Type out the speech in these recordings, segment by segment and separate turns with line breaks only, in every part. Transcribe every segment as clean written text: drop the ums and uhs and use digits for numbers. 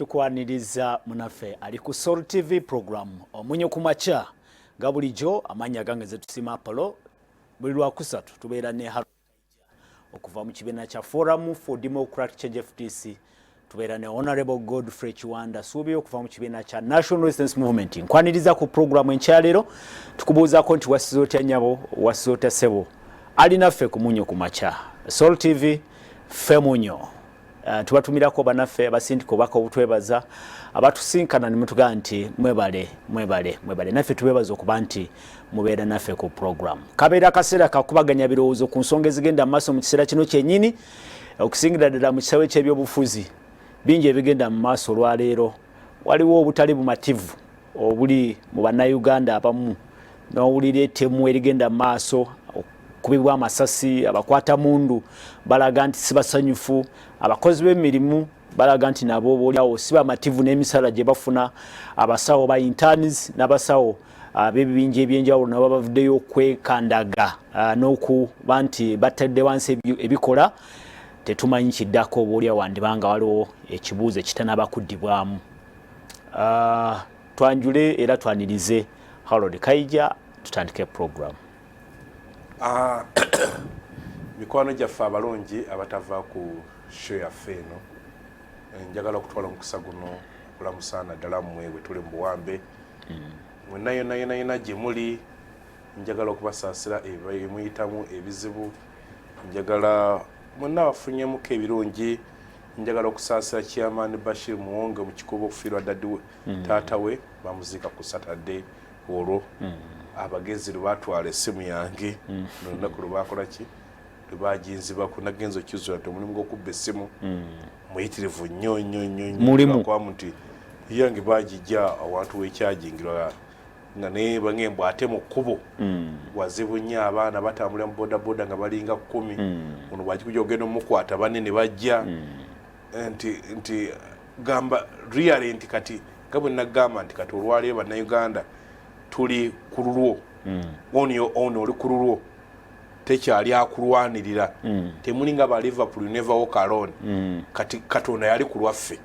tukwaniriza munaffe ali ku Soul TV program Omunnyo Ku Makya nga bulijjo amanya gange ze tusima Apollo buli lwakusatu tubeera ne okuva mu kibiina kya Forum for Democratic Change FDC tubeera ne Honorable Godfrey Chiwanda Subi okuva mu kibiina kya National Resistance Movement. Nkwaniriza ku program enkyalero tukubuuzako nti wasizo otya nyabo wasizo otya sebo ali naffe ku Munnyo Ku Makya Soul TV ffe Munnyo. Tubatumirako banaffe abasindiko bako obutwebaza abatusinkana ne mutuga nti mwebale naffe tubebaza okuba nti mubeera naffe ku program kabeera kaseera kakubaganya birowoozo ku nsonga ezigenda mu maaso mu kiseera kino kyennyini okusingira ddala mu kisawe ky'ebyobufuzi bingi ebigenda mu maaso olwaleero waliwo obutali bumativu obuli mu bannauganda abamu n'owulira ettemu erigenda mu maaso kubibwa amasasi abakwata mundu balaga nti sibasanyufu abakozi b'emirimu balaga nti nabo boliawo siba mativu n'emisala gye bafuna abasawo ba interns n'abasawo b'ebibinja ebyenjawulo nabo bavuddeyo okwekandaga n'okuba nti batadde wansi ebikola tetumanyi kiddako boliawo wandibanga waliwo ekibuuzo ekitanaba kuddibwamu. Twanjule era twanirize Harold Kaija tutandike program.
Mikwano gyaffe abalungi abatava ku show yaffe eno njagala okutwala omukisa guno okulamusana ddala mmwe bwe tuli mu buwambe mwenna yonna gye muli njagala okubasaasira ebimuyitamu ebizibu njagala mwenna bafunyemuko ebirungi njagala okusaasira Chairman Bashir Muwonge mu kikubo okufiirwa daddi we taata we bamuziika ku Saturday olwo abagezi lwatwala essimu yange n'olunaku lwakola ki lwagiyinzibako nagenza okizula nti omulimu gw'okubba essimu muyitirivu nnyo kwamu nti yange bagijja awantu w'ekyagingirwa nga naye bangembw ate mu kkubo wazibu nnyo abaana batambulira mu bodaboda nga balinga 10 ono bwakikujja ogenda omukwata banne ne bajja nti gamba really nti kati nga bwe nagamba nti kati olwaleero bannayuganda tuli ku lulwo ono oli ku lulwo tekyali akulwanirira temuli nga ba Liverpool never walk alone kati Katonda yali ku lwaffe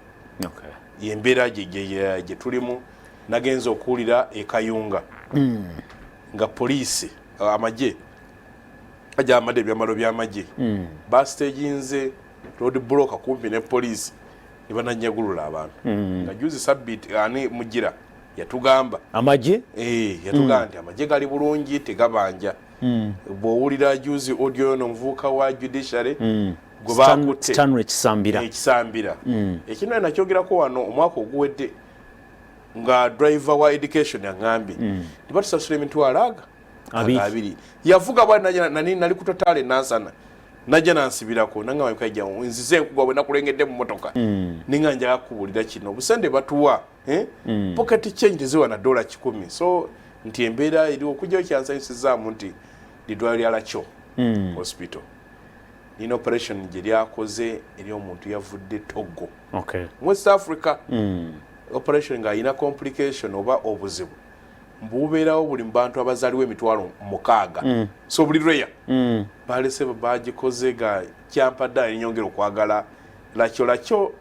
yembeera gye tulimu. Nagenza okuwulira ekayunga nga poliisi amagye ajja amadde ebyamalo by'amagye bastaginze road block kumpi ne poliisi ne bananyagulula abantu nga juzi sabbiiti ani mugira yatugamba amagye yatugamba nti amagye gali bulungi tegabanja bw'owulira juzi audio yono omuvubuka wa judiciary gwe bakutte ekisambira ekino nakyogerako wano omwaka oguwedde nga driver wa education yangambye tibatusasula emitwalo aga 2 yavuga bwana nali ku totale nansana najja nansibirako nangamba kajja nzize enkugwa bwe nakulengedde mu motoka ninga njaga kubulira kino obusende batuwa pocket change ziwa na $10 so nti embeera eri okujjayo kyansanyusizaamu nti lidwaliro lya Lacho hospital nina operation gye lyakoze eri omuntu yavudde Togo West Africa operation nga ina complication oba obuzibu mbubeerawo buli mu bantu abazaliwo emitwalo 6 so buli lweya balese bagikoze ga kyampadda enyongera okwagala Lacho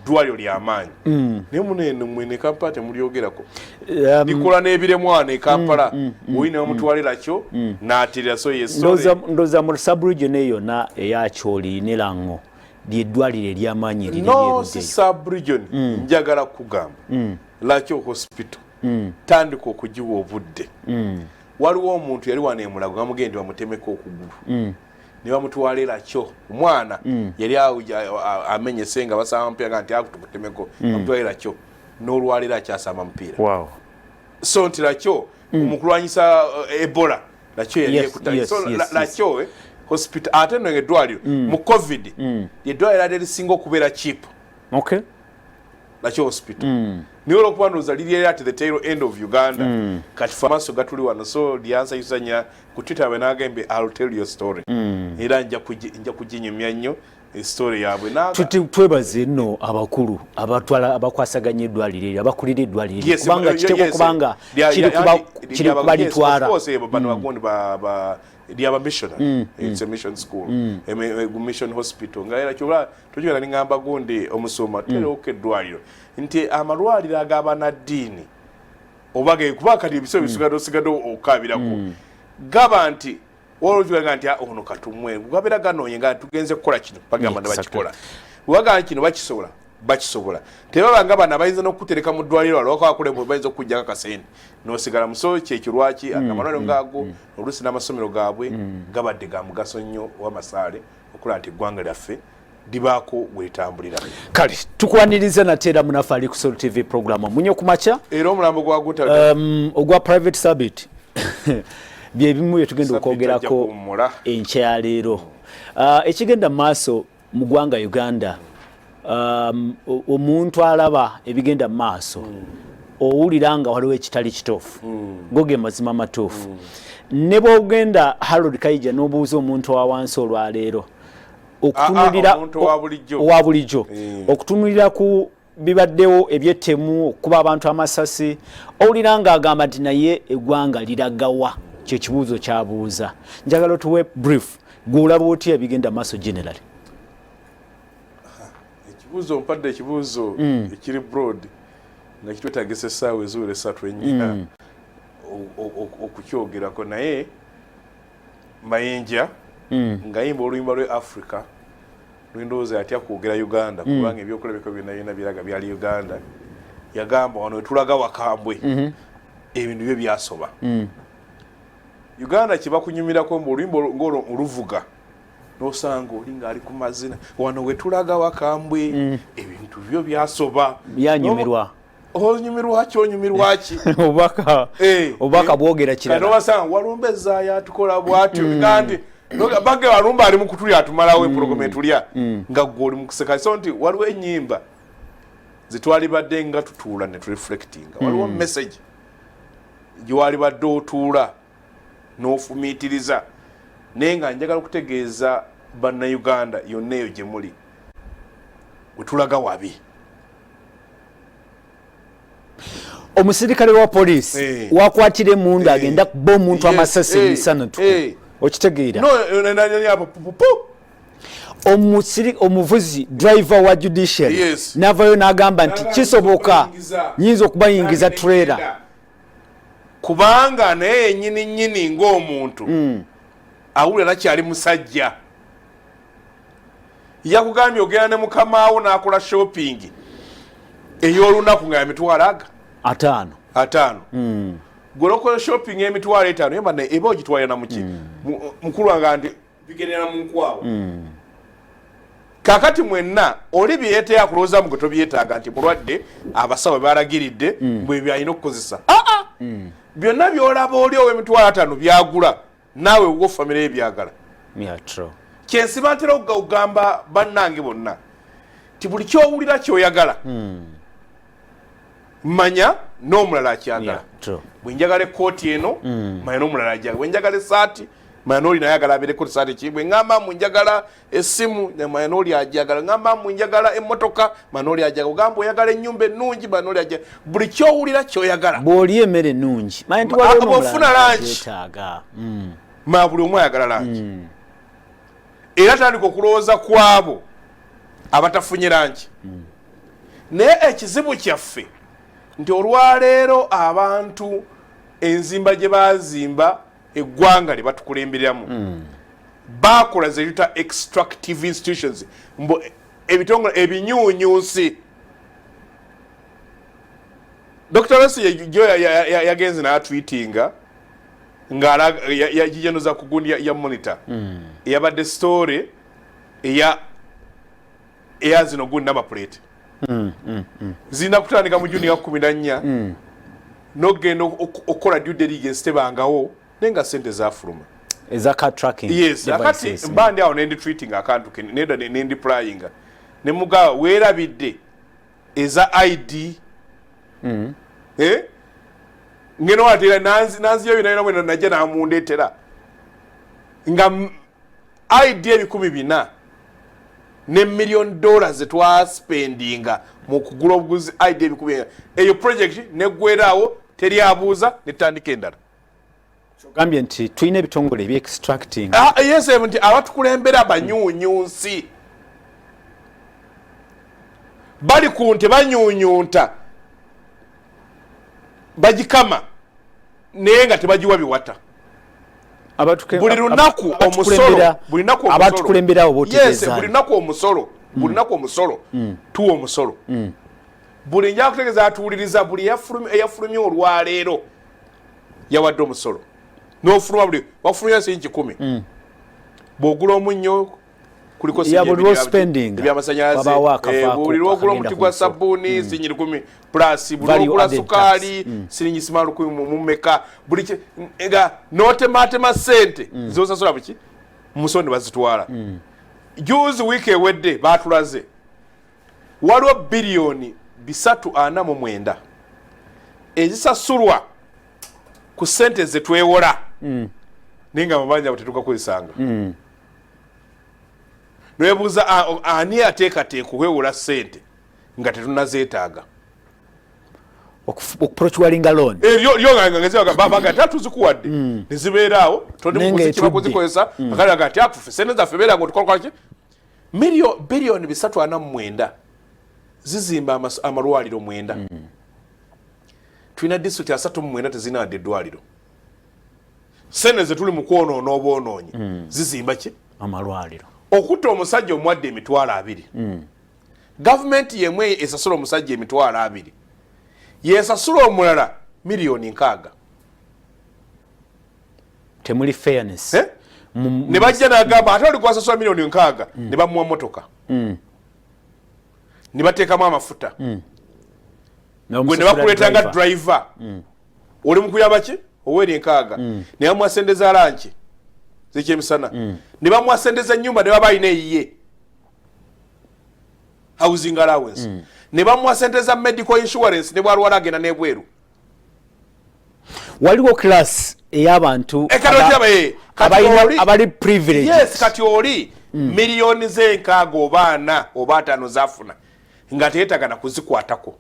dwaliro ly'amaanyi naye munene mwene Kampala temulyogerako likola n'ebiremwana e Kampala oyina omutwale Lacho n'atirira so
ndoza mu sub-region eyo na eyakyoli ne Lango lyeddwaliro ery'amaanyi
no si sub-region njagala kugamba Lacho hospital tandika okugiwa obudde waliwo omuntu yali wano emulago bamugende bamutemeko okugulu ne bamutwala Lacho omwana yali amenyese nga basaba mpira nti akutukutemeko bamutwala Lacho n'olwaliro akyasamba mupiira so nti Lacho omukulwanyisa Ebola Lacho yali ekutali so Lacho hospital ate no eddwaliro mu covid eddwaliro erisinga okubeera cheap Lacho hospital niyo olwokubanduza liri at the tail end of Uganda kati famaso gatuli wano so lyansanyusanya ku Twitter we nagembe I'll tell your story era nja kuginyumya nnyo story yabwe naga
twebaze nno abakulu abakwasaganya eddwaliro eryo abakulira eddwaliro eryo kubanga kiteekwa kubanga kiri kubalitwala
bano bagundi lyaba missionary it's a mission school a mission hospital nga era kyola tujira ningamba gundi omusoma teroke eddwaliro nti amalwaliro ag'abannaddiini obage kubakati ebiso sigado okabirako gaba nti olujwaga nti ono katumwe gabera ganoye nga tugenze kukola kino bagamba nabakikola waga kino bakisobola tebabanga bana bayinza n'okutereka mu ddwaliro alwako akulemu bayinza okujjaka kasente n'osigala muso kyekirwaki amalwaliro ngaago olusi n'amasomero gaabwe gabadde ga mugaso nnyo w'amasaale okulaba nti eggwanga lyaffe libaako weetambulira
kale tukwaniriza nateera munafe ali ku Soul TV program Omunnyo Ku Makya
era omulambo gwaguta
ogwa private summit byebimu byetugenda okwogerako enkyaleero ekigenda mu maaso mu ggwanga Uganda omuntu alaba ebigenda mu maaso owulira nga waliwo ekitali kituufu goge mazima amatuufu ne bw'ogenda Harold Kaija n'obuuza omuntu owa wansi olwaleero okutunulira owa bulijjo okutunulira ku bibaddewo ebyettemu okuba abantu amasasi owulira nga agamba nti naye eggwanga liragawa kye kibuuzo kyabuuza njagala tuwe brief gwolaba otya ebigenda maaso generally
ekibuuzo mpadde ekibuuzo ekiri broad nga kitwetagisa essaawa eziwera esatu ennya okukyogerako naye Mayinja ngayimba oluyimba lwe Africa lwendowooza yatya kwogera Uganda kubanga ebyokulabika byonna biraga byali Uganda yagamba wano wetulaga Wakambwe ebintu byo byasoba Uganda kibakunyumirako oluyimba ng'oluvuga n'osanga oli ng'ali ku mazina wano wetulaga Wakambwe ebintu byo byasoba
byanyumirwa
onyumirwa ki onyumirwa ki
obubaka bwogera kirala
kano wasanga walumba ezaayo atukola bw'atyo kandi bage walumba ali mu kutulya atumalawo program etulya nga gwe oli mu kuseka so nti waliwo ennyimba zitwalibadde nga tutuula ne tureflectinga waliwo message gye walibadde otuula n'ofumiitiriza naye nga njagala okutegeeza bannayuganda yonna eyo gye muli wetulaga wabi
omusirikale wa poliisi wakwatira emundu agenda kuba omuntu amasasi emisana okitegeera omuvuzi driver wa judiciary navayo n'agamba nti kisoboka nyinza okubayingiza trailer
kubanga naye yennyini ng'omuntu awulira nakyali musajja yakugambye ogenda ne mukamaawo n'akola shopping ey'olunaku nga yamitwalo ataano gwolokola shopping emitwalo 5 yemba eba ogitwalira namuki mukulu wange nti bigendera mu nkwawo kakati mwenna oli byeyeteya kulowooza muge tobyetaaga nti mulwadde abasawo balagiridde bwe byalina okukozesa byonna byolaba oli ow'emitwalo 5 byagula naawe wo famire yebyagala kyensiba ntera okugamba bannange bonna ti buli kyowulira kyoyagala manya n'omulala akyagala bwenjagala ekkooti eno manya n'omulala ajagala bwenjagala essaati manya n'oli nayagala abeereko essaati ki bwe ŋŋamba mu njagala essimu manya n'oli ajagala ŋŋamba mu njagala emmotoka manya n'oli ajagala ogamba oyagala ennyumba ennungi manya n'oli ajagala buli kyowulira kyoyagala
bw'oli emmere ennungi
bw'ofuna lanki ma buli omu ayagala lanki era tandika okulowooza kwabo abatafunye lanki naye ekizibu kyaffe nti olwaleero abantu enzimba gye bazimba eggwanga lye batukulembereramu bakola ze yuta extractive institutions mbo ebitongole ebinyuunyuusi Dr. Rossi jo yagenze n'atweetinga ng'agijanuza ku gundi ya monitor eyabadde story eya zino gundi n'amaplate zina kutandika mu Juni ya 14 n'ogenda okukola due diligence tebangawo nenga sente zafuluma
eza car tracking
yes akati mbandi awo nendi treating akantu nenda nendi plying ne mugawa weerabidde eza ID ngeno watira nanzi yo binayo namwe najja namundetera nga ID 14 ne $1 million twasipendinga mu kugula obuguzi idea ebikubenga eyo project neggwerawo teri abuuza netandika endala.
Gambye nti tulina ebitongole ebyextracting.
Yes, nti abatukulembera banyuunyuunsi bali ku nte banyuunyuunta bagikama naye nga tebagiwa biwata. Buli lunaku omusolo
abatukulemberawo botegeeza.
Yes, buli lunaku omusolo tuwa omusolo. Buli nja kutegeeza atuwuliriza buli eyafulumye olwaleero yawadde omusolo n'ofuluma buli wafulumya sinki 10 bw'ogula omunnyo kuliko
ebyamasannyalaze
buli lw'ogula omuti gwa sabbuuni sinyi 10 plus buli lw'ogula sukaali siringi simala 10 mu mmeka buli nga n'otemaatema ssente z'osasula buki mumusolo ne bazitwala. Juzi wiiki ewedde baatulaze waliwo biliyoni 349 ezisasulwa ku ssente ze twewola naye nga mabanja abo tetugakozesanga. Newebuuza ani ateekateeka okwewola ssente nga tetunazeetaaga
okuprochualinga loan
baga tatuzikuwadde ne zibeeraawo tokibakuzikozesa akalaga ati akufe ssente zaffe beera nga otukolaki biliyoni 349 zizimba amalwaliro 9. Tulina disitulikiti 39 tezinadde eddwaliro. Ssente ze tuli mu kwonoona obwonoonyi zizimba ki
amalwaliro.
Okutta omusajja omuwadde $20,000 gavumenti yemu esasula omusajja $20,000 yesasula omulala $6,000,000.
Temuli fairness.
Ne bajja n'agamba ate oli kwasasula $6,000,000 ne bamuwa motoka ne bateekamu amafuta gwe ne bakuleetanga driver oli mu kuyamba ki oweri 6,000 ne bamuwa sente za lanki z'ekyemisana ne bamuwa sente z'ennyumba ne baba alina eyiye housing allowance ne bamuwa sente za medical insurance ne bwalwala agenda n'ebweru.
Waliwo class ey'abantu abali privilege.
Yes, kati oli miliyoni z'enkaaga oba 4 oba 5 zafuna nga teetagana kuzikwatako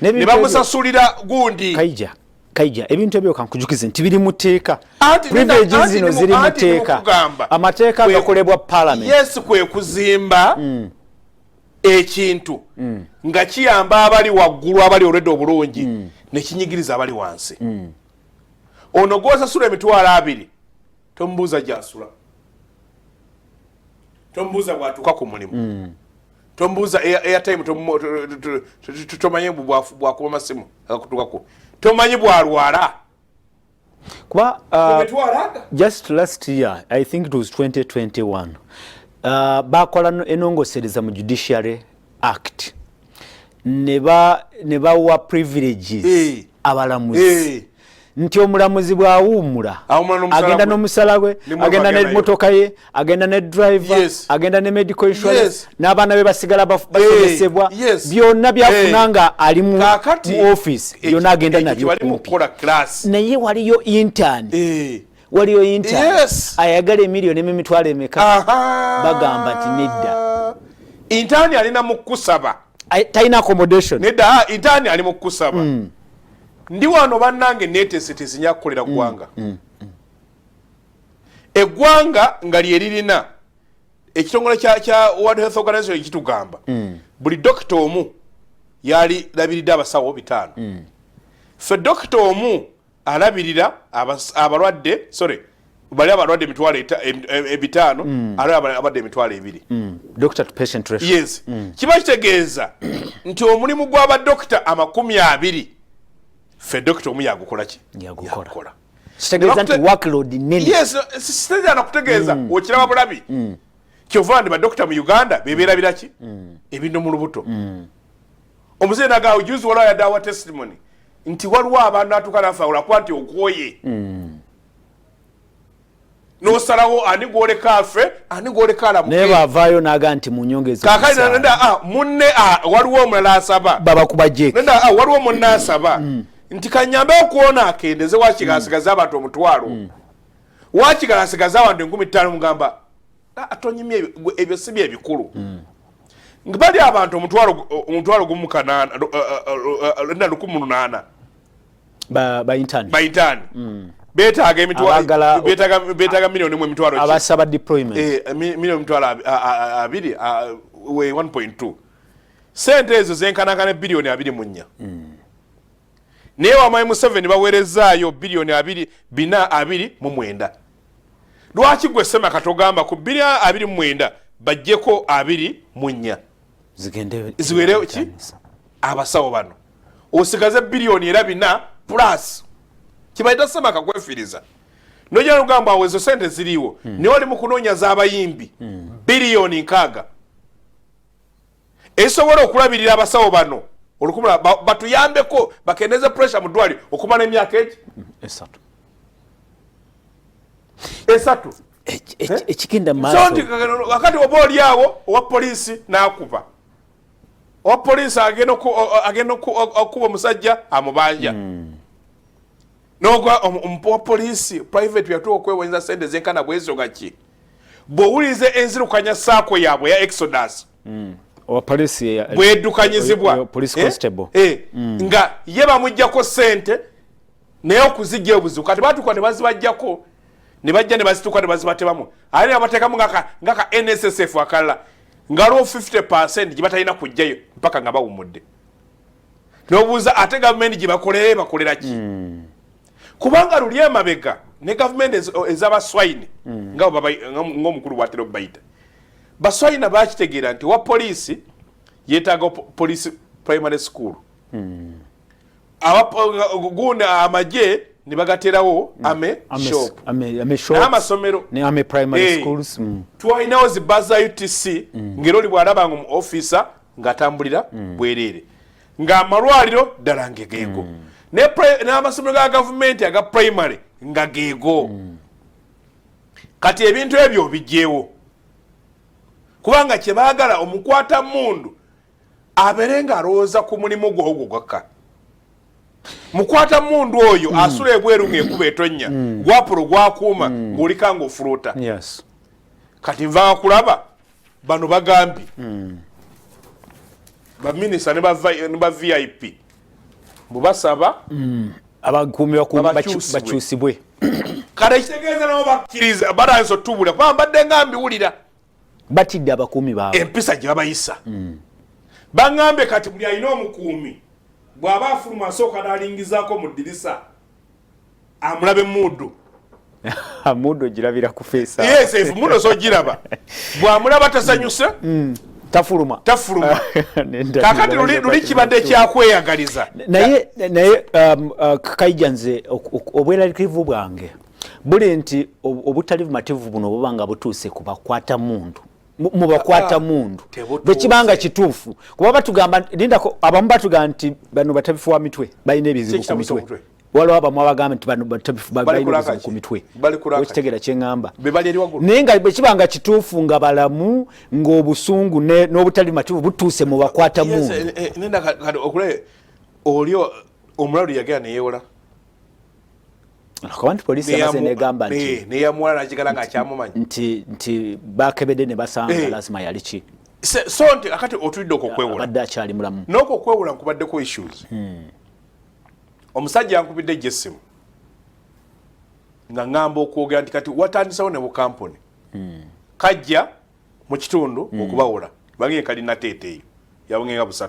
ne bamusasulira gundi.
Kaija ebintu ebyo kankujukize nti biri mu tteeka. Privileges zino ziri mu tteeka. Amateeka agakolebwa parliament.
Yes, kwe kuzimba ekintu nga kiyamba abali waggulu abali olwedde obulungi ne kinyigiriza abali wansi. Ono gw'osasula $20,000 tomubuuza gy'asula, tomubuuza bw'atuuka ku mulimu, tomubuuza airtime, tomanyi bw'akuba masimu agakutuukako, tomanyi bw'alwala.
Kuba just last year, I think it was 2021, bakola enongosereza mu Judiciary Act ne bawa privileges abalamuzi. Nti omulamuzi bw'awummula agenda n'omusala gwe, agenda n'emmotoka ye, agenda ne driver, agenda ne medical insurance, n'abaana be basigala basomesebwa, byonna byafuna nga ali mu office byonna agenda nabyo kumpi. Naye waliyo intern ayagala $1,000,000 n'emitwalo emeka bagamba nti nedda.
Intern alina mu kusaba
talina accommodation.
Nedda intern ali mu kusaba. Ndi wano bannange neetese tezinya kukolera ggwanga. Eggwanga nga lye lirina ekitongole kya World Health Organization kitugamba buli dokita omu yali labiridde abasawo 5. Ffe dokita omu alabirira abalwadde bali abalwadde $5,000 abalwadde $2,000.
Doctor to patient ratio.
Yes. Kiba kitegeeza nti omulimu gw'abadokita 20 ffe dokita omu yagukola ki?
Yagukola. Kitegeeza nti workload nene.
Yes, siteja nakutegeeza okiraba bulabi. Kyova ndi badokita mu Uganda bebeera biraki? Ebintu mu lubuto. Omuzeyi nagaawo juzi wala yadawa testimony nti waliwo abantu atukana fawula kwanti okwoye. N'osalawo ani gwoleka afe, ani gwoleka alamuke.
Naye baavaayo n'aga nti mu nyongezo.
Kaakali nenda munne waliwo omulala asaba.
Baba kuba jeke.
Nenda waliwo munne asaba. Nti kanyambe okuwona akendeze wakigasigaza abantu 1,000. Wakigasigaza abantu 15,000 mugamba atonyimye ebyo si bye bikulu ngibali abantu omutwalo gumu kanana na 18
ba intern
betaaga emitwalo betaaga milioni mu emitwalo
abasaba deployment
milioni mitwalo 2 we 1.2 sente ezo zenkanakana bilioni 24 naye wamayi mu 7 bawerezaayo bilioni 2.29 lwaki gwe sema katogamba ku bilioni 2.9 bajjeko 2.4 ziwere ki abasawo bano osigaze bilioni 4 plus kibaita sema kakwefiriza nojja lugamba awezo sente ziriwo ne oli mu kunoonya z'abayimbi bilioni 6 esobola okulabirira abasawo bano olukumula batuyambeko bakendeze pressure mu ddwaliro okumala emyaka egi esatu
ekikinda maaso
akati oba oli awo owa polisi n'akuba owa polisi agenda okuba omusajja amubanja n'ogwa owa polisi private yatuwa okwewonyeza sente zenkana bw'ensonga ki bw'owuliriza enzirukanya saako yaabwe ya exodus
owa polisi
bwedukanyizibwa
police constable
nga ye bamujjako sente naye okuzijja obuzibu kati batuuka ne bazibajjako ne bajja ne bazituuka ne bazibatebamu ali abateekamu ngaka NSSF akalala ngaliwo 50% gye batalina kujjayo mpaka nga bawumudde n'obuuza ate gavumenti gye bakolera ki kubanga luli emabega ne gavumenti ez'abaswayini ng'omukulu bwatera obayita baswayina bakitegeera nti wa polisi yeetaaga police primary school gundi amagye ne bagaterawo shop n'amasomero
ne primary schools
twalinawo zi baza UTC ngero oli bw'alabanga mu officer ng'atambulira bwereere ng'amalwaliro ddala ngegeego n'amasomero ga gavumenti aga primary nga geego kati ebintu ebyo bijjeewo kubanga kye baagala omukwata mundu abeere ng'alowooza ku mulimu gw'ogwo gwakka mukwata mundu oyo asula ebweru ng'ekuba etonnya gwapulo gwakuuma ng'olika ng'ofuluuta kati nva kulaba bano bagambye baminisita ne ba VIP mubasaba
abakuumi bakyusibwe
kale ekitegeeza nabo bakkiriza balanso tubula kuba mbadde nga mbiwulira
batidde abakuumi baabwe
empisa gye babayisa baŋŋambe kati buli alina omukuumi bw'aba afuluma asooka n'alingizaako mu ddirisa amulabe muddu
muddu ogirabira ku feesa
yes muddu sogiraba bw'amulaba tasanyuse
tafuluma
kakati luli kibadde kyakweyagaliza
naye kaija nze obweraliikirivu bwange buli nti obutali bumativu buno buba nga butuuse ku bakwata mundu mu bakwata mundu bwe kibanga kituufu kuba batugamba lindako abamu batugamba nti bano batabifu wa mitwe balina ebizibu ku mitwe waliwo abamu abagamba nti bano batabifu balina ebizibu ku mitwe okitegeera kye ŋŋamba naye nga bwe kibanga kituufu nga balamu ng'obusungu n'obutali bumativu butuuse mu bakwata mundu
olio omulalu yagenda neyewola
akabantu polisi yamaze negamba nti
neyamwala nakigala nga akyamumanyi
nti bakebedde ne basanga lazima yali ki
so nti akati otulidde okwokwewula
abadde akyali mulamu
n'okwokwewula nkubaddeko issues omusajja yankubidde ejjessimu nga ŋŋamba okwogera nti kati watandisawo ne bukampuni kajja mu kitundu okubawula bagee kalina teeteeyo yabungenga 3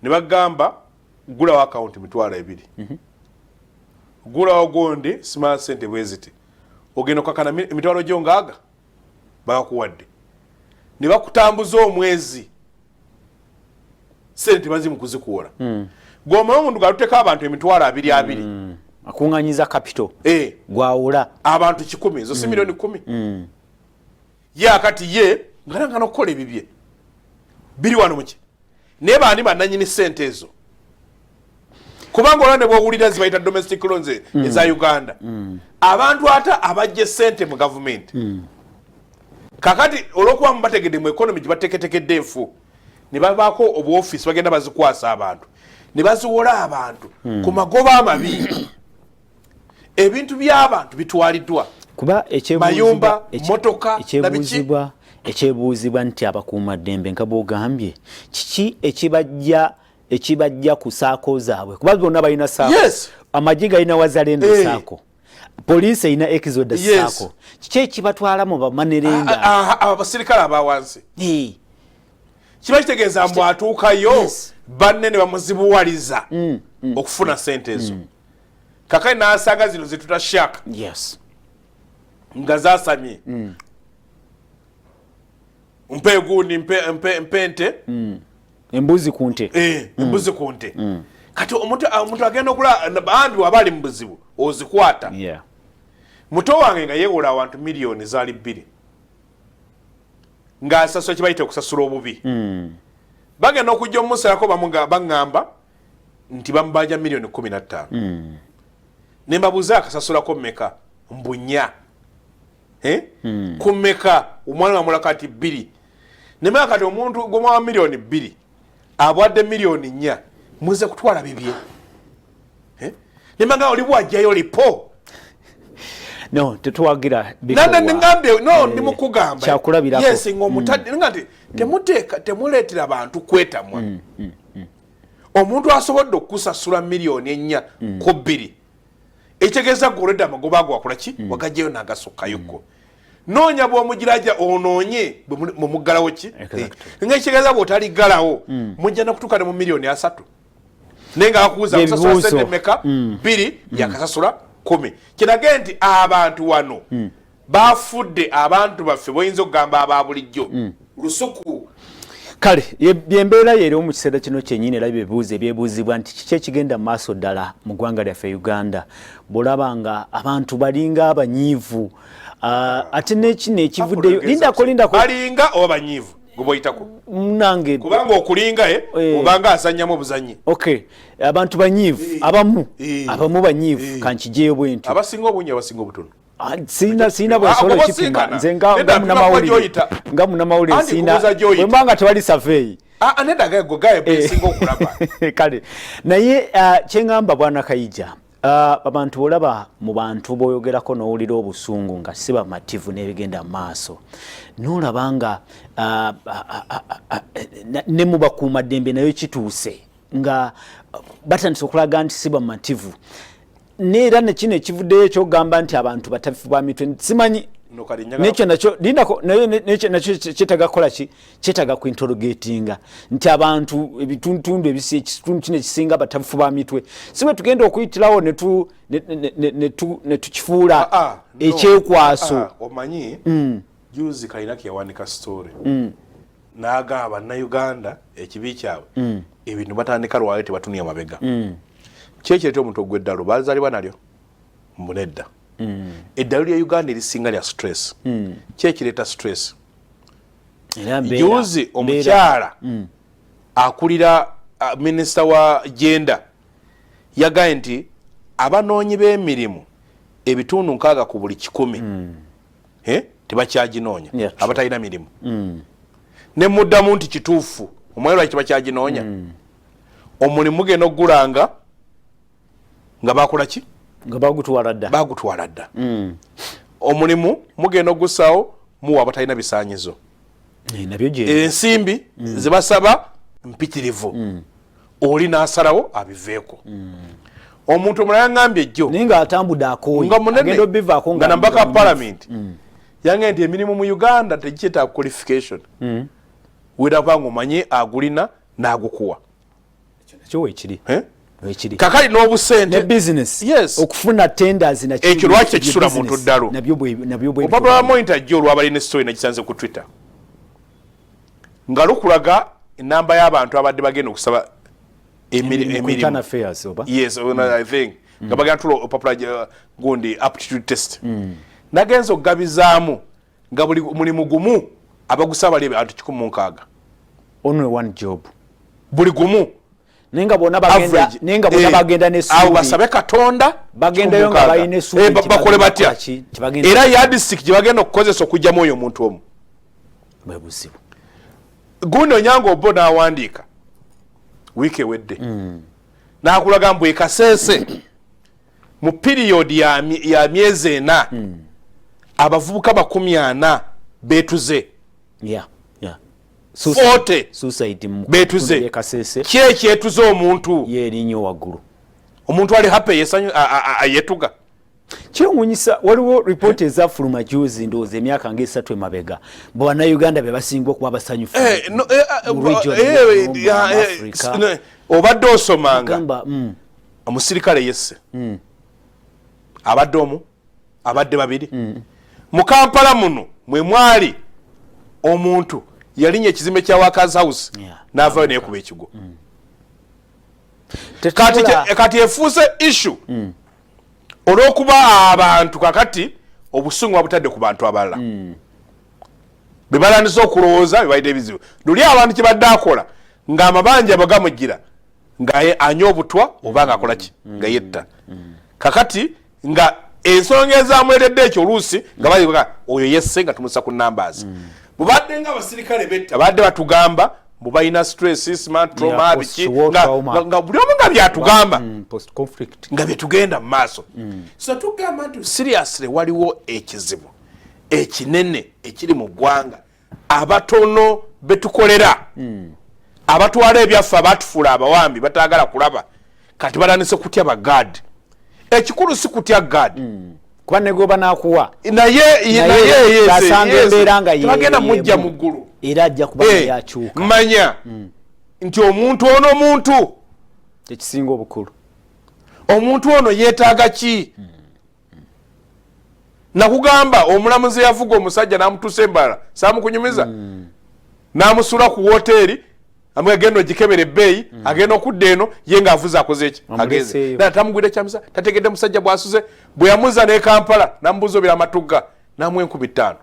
ne bagamba gulawo akawunti mitwalo 2 gulawo gondi simala sente bweziti ogenda okakana emitwalo gyo ngaaga bakakuwadde ne bakutambuza omwezi sente bazimu kuzikuwola gw'omala omundu galuteko abantu emitwalo 2
akuŋŋanyiza capital gwawula
abantu 100 ezo si milioni 10 ye akati ye ngalanga n'okukola ebibye biri wano muki naye bandi bannanyini sente ezo kubanga olwa ne bwowulira zibayita domestic loans eza Uganda abantu ata abajje sente mu gavumenti kakati olwokuba mubategedde mu economy gye bateketekedde enfu ne babaako obuofiisi bagenda bazikwasa abantu ne baziwola abantu ku magoba amabi ebintu by'abantu bitwaliddwa
kuba
mayumba motoka
ekyebuzibwa nti abakuumaddembe nga bwogambye kiki ekibajja ku saako zaabwe kuba bonna balina saako amagye galina wazalendo saako poliisi erina exodus saako kiki ekibatwala mu bamanerenga
abasirikale abawansi kiba kitegeeza mbu atuukayo banne ne bamuzibuwaliza okufuna sente ezo kakali n'asanga zino zetutashaka nga zasamye mpe gundi mpe nte
embuzi ku nte
embuzi ku nte kati omuntu agenda okula bambi waba ali mu buzibu ozikwata muto wange nga yeewola abantu miliyoni zaali 2 ng'asasula kibayita okusasula obubi bagenda okujja omumusirako baŋŋamba nti bamubanja miliyoni 15 ne mbabuuza akasasulako mmeka mbunya ku mmeka omwana wamulaka kati 2 ne mmeka kati omuntu gomwawa miliyoni 2 abwadde miliyoni 4 muze kutwala bibye ne mbanga oli bwajjayo lipo
no tetuwagira
ngambe no ndi mukugamba
kyakulabirako
yes ng'omutadde ngati temuleetera abantu kwetamwa omuntu asobodde okusasula miliyoni 4 ku 2 ekitegeeza goleda amagoba ago wakola ki wagajjayo n'agasokkayoko noonya bw'omugiraja onoonye mumuggalawo ki ng'ekitegeeza bw'otaliggalawo mujja nakutuuka ne mu miliyoni 3 naye nga akubuuza kusasula sente mmeka 2 yakasasula 10 kirage nti abantu wano bafudde abantu baffe boyinza okugamba aba bulijjo lusuku
kale byembeera yeri mu kiseera kino kyennyini era ebyebuuzibwa nti kiki ekigenda mu maaso ddala mu ggwanga lyaffe Uganda bw'olaba nga abantu balinga abanyiivu ate nekino ekivuddeyo lindako
balinga oba banyiivu gwoboyitako
nange
kubanga okulinga obanga azannyamu obuzannyi
abantu banyiivu abamu banyiivu kankijeyo bwenti
abasinga obungi abasinga obutono
sina bwensolo ekipima nze nga munamawulire sina bwembanga tewali survey kale naye kyeŋŋamba bwana Kayija abantu bolaba mu bantu boyogerako n'owulira obusungu nga si bamativu n'ebigenda mu maaso n'olaba nga ne mu bakuumaddembe nayo kituuse nga batandise okulaga nti si bamativu neera nekino ekivuddeyo ekyokugamba nti abantu batafu ba mitwe simanyi nekyo nakyo lindako nekyo nakyo kyetaaga kukola ki kyetaaga kuinterrogatinga nti abantu ebitundu ebisi ekitundu kino ekisinga batafu ba mitwe si bwe tugenda okuyitirawo ne tukifuula ekyekwaso
omanyi juzi kalina yawanika story n'agamba bannayuganda ekibi kyabwe ebintu batandika lwayo tebatunia mabega kyekireeta omuntu ogw'eddalu bazaalibwa nalyo mbunedda eddalu lya Uganda erisinga lya stress kyekireeta stress juzi omukyala akulira minisita wa gender yagaye nti abanoonyi b'emirimu ebitundu 6 ku buli 100 tebakyaginoonya abatalina mirimu ne muddamu nti kituufu omwero lwaki tebakyaginoonya omulimu mugenda okugulanga nga bakola ki
nga bagutwala dda
omulimu mugenda ogussaawo muwa abatalina bisaanyizo ensimbi zibasaba mpitirivu oli n'asalawo abiveeko omuntu omulala yaŋŋambye ejjo
naye nga atambudde akooyi agenda obivaako
nga nambaka palamenti yange nti emirimu mu Uganda tegikyetaaga qualification wera kubanga omanye agulina n'agukuwa
ekyo weekiri
kakali n'obusente
ne business okufuna tenders na
ekyo lwaki tekisula muntu ddalo opapula wa mointa jjo olwabalina story nakisanze ku Twitter nga lukulaga enamba y'abantu abadde bagenda okusaba emirimu I think nga bagenda tulo opapula gundi aptitude test nagenza okugabizaamu nga buli mulimu gumu abagusaba bali abantu 16
only one job
buli gumu
nenga bona bagenda n'essuubi
abo basabe Katonda
bagendayo nga balina essuubi
bakole batya era ya district gye bagenda okukozesa okujjamu oyo omuntu omu
bebuzibu
gundi Onyango Obbo n'awandiika wiiki ewedde n'akulaga mbu ekaseese mu period ya myezi 4 abavubuka 40 betuze
yeah
suicide betuze kyetuze omuntu
yerinyo waggulu
omuntu ali happy yesanyu yetuga
kyewuunyisa waliwo ripooti ezafuluma juzi ndowooza emyaka ng'esatu emabega bannauganda be basinga okuba basanyufu
obadde osomanga omusirikale yesse abadde omu abadde babiri mu Kampala muno mwe mwali omuntu yalinnya ekizimbe kya Workers House n'avaayo neyekuba ekigo kati efuuse issue olw'okuba abantu kakati obusungu butadde ku bantu abalala be balandise okulowooza bebalidde ebizibu luli abantu kye badde akola ng'amabanja bagamugira nga anywa obutwa oba ng'akola ki nga yetta kakati nga ensonga ezamuletedde ekyo oluusi nga baliga oyo yesse nga tumusa ku numbers bubadde nga abasirikale betta badde batugamba bubalina stress smart trauma biki nga buli omu nga byatugamba nga byetugenda mu maaso so tugamba nti seriously waliwo ekizibu ekinene ekiri mu ggwanga abatono betukolera abatwala ebyaffe abatufuula abawambi bataagala kulaba kati balanise kutya bagadi ekikulu si kutya gadi
kuba negoba nakuwa
naye
asanga embeera nga
bagenda mujja mu ggulu
era ajja kuba yakyuka
manya nti omuntu
ekisinga obukulu
omuntu ono yeetaaga ki nakugamba omulamuzi yavuga omusajja n'amutuusa embala saamukunyumiza n'amusula ku woteeri amwe agenda ogikebera ebbeeyi agenda okudda eno ye ng'avuze akoze eki agenze tamugwire kyamisa tategedde musajja bw'asuze bwe yamuza ne Kampala n'amubuuza obira amatugga n'amuwa 50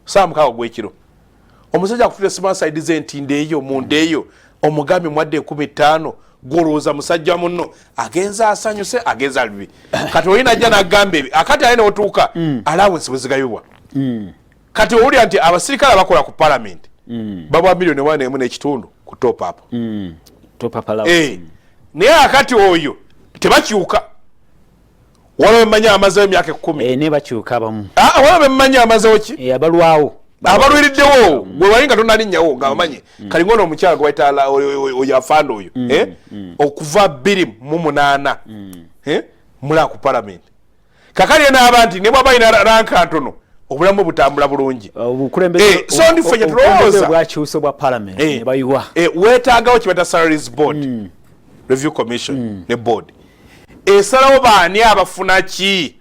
saamukaaga gw'ekiro omusajja akufira simasaidi ze ntinde eyo munda eyo omugambi mwadde 15 gwolowooza musajja munno agenza asanyuse agenza alibi kati olina ajja n'agamba ebi akati alina otuuka alawensi bwe zigayibwa kati owulira nti abasirikale abakola ku palamenti babwa miliyoni 1.5 ku top up naye akati oyo tebakyuka waliwo bemanya amazewo emyaka 10
ne bakyuka abamu
waliwo bemanya amazewo ki
abalwawo
abalwiriddewo gwe wali nga tonalinyawo nga bamanye kali ngono omukyala gwe wayita oyo afanda oyo okuva 2008 mula ku palamenti kakali n'aba nti ne bw'aba alina ranka ntono obulamu butambula bulungi so ndife gye tulowooza
bwakyuse bwa parliament ne bayiwa
weetaagawo kibata salaries board review commission ne board esalawo baani abafuna ki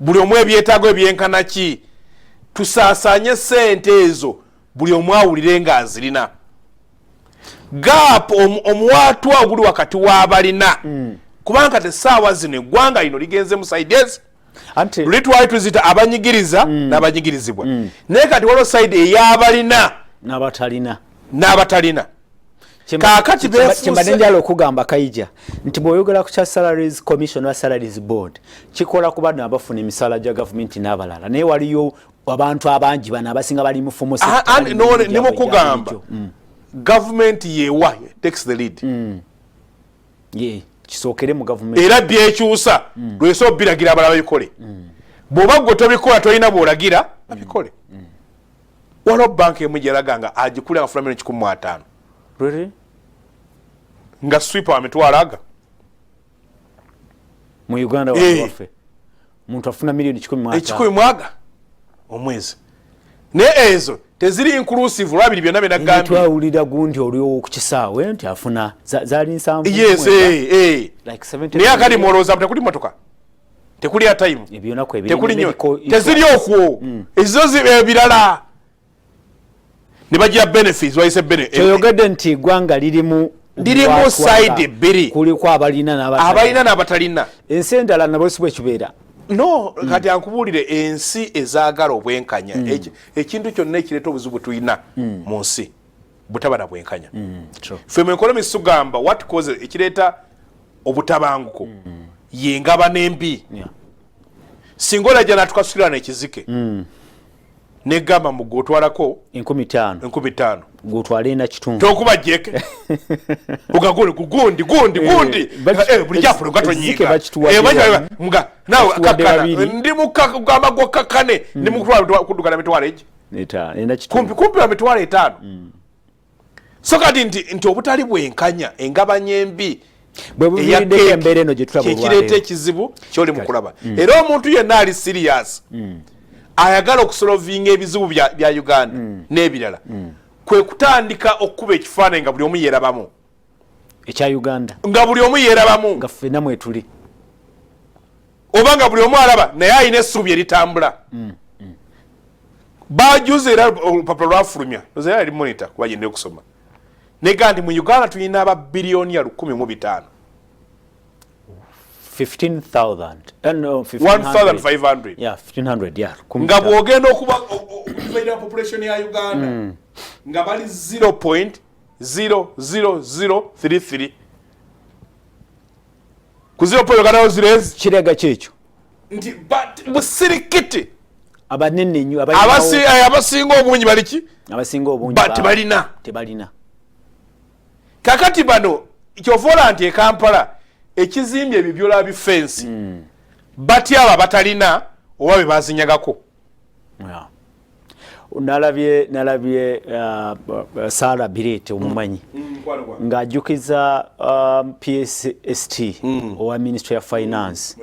buli omu ebyetaago ebyenkana ki tusaasaanye ssente ezo buli omu awulire ng'azirina gap omuwaatwa oguli wakati w'abalina kubanga tesaawa zino eggwanga lino ligenze mu saides luli twali tuzita abanyigiriza n'abanyigirizibwa naye kati waliwo saidi ey'abalina n'abatalina kaakati
kyembadde njala okugamba Kayija nti bw'oyogera ku kya salaries commission wa salaries board kikola ku bano abafuna emisaala gya gavumenti n'abalala naye waliyo abantu abangi bano abasinga bali mufumu
ne mukugamba gavumenti yewa takes the lead
kisookere mu gavumenti
era byekyusa lwesa obiragira abalala bikole bw'oba gwe tobikola tolina bw'olagira babikole waliwo banka emu gyeraga nga agikule amafuna milioni 15 nga swipa wamitwalaga
mu Uganda waffe muntu afuna milioni
10 omwezi naye ezo teziri inclusive olwabiri byonna byenagambye
twawulira gundi oliwo ku kisaawe nti afuna zaali 7
yes naye akali mwolowooza tekuli motoka tekuli atime tekuli nyo teziri okwo ezo ebirala ne bagira benefits wayise benefits
kyoyogedde nti gwanga lirimu
side bbiri
kuliko abalina
n'abatalina
ensi endala nabo si bwe kibeera
no kati ankubuulire ensi ezaagala obwenkanya ekintu kyonna ekireeta obuzibu tulina mu nsi butaba na bwenkanya ffe mu economics tugamba what causes ekireeta obutabanguko yengaba n'embi singa olajja n'atukasukirana ekizike negamba mu gotwalako
15 gotwale na kitundu
tokuba jeke ugagole gundi buli jafu ngatonyiga mga nawe kakana ndi mukagamba gwo kakane ndi mukutwala kudugana mitwalo eji
ina kitundu
kumpi wa mitwalo 5 so kati nti obutali bwenkanya engabanyembi
bwebuviridde embere eno gye tulaba
kirete ekizibu kyoli mukulaba era omuntu yenna ali serious ayagala okusolovinga ebizibu bya Uganda n'ebirala kwe kutandika okuba ekifaananyi nga buli omu yeerabamu
ekya Uganda
nga buli omu yeerabamu
nga ffenna mwetuli
oba nga buli omu alaba naye alina essuubi eritambula bajuze era olupapula lwafulumya ozeera ali monitor kuba yende okusoma nega nti mu Uganda tulina aba biliyoni ya 1,500
15,000 no
1,500
yeah 1,500 yeah
nga bwogenda okuba okubeera population ya Uganda nga bali 0.00033 ku 0.0
kirega kyekyo
nti busirikiti
abanene nnyo
abasinga obungi baliki
abasinga obungi tebalina
kakati bano kyovola nti Kampala ekizimbye ebibyola bifensi batya aba batalina oba be bazinyagako
nalabye Sara Birete omumanyi ng'ajjukiza PSST owa Ministry of Finance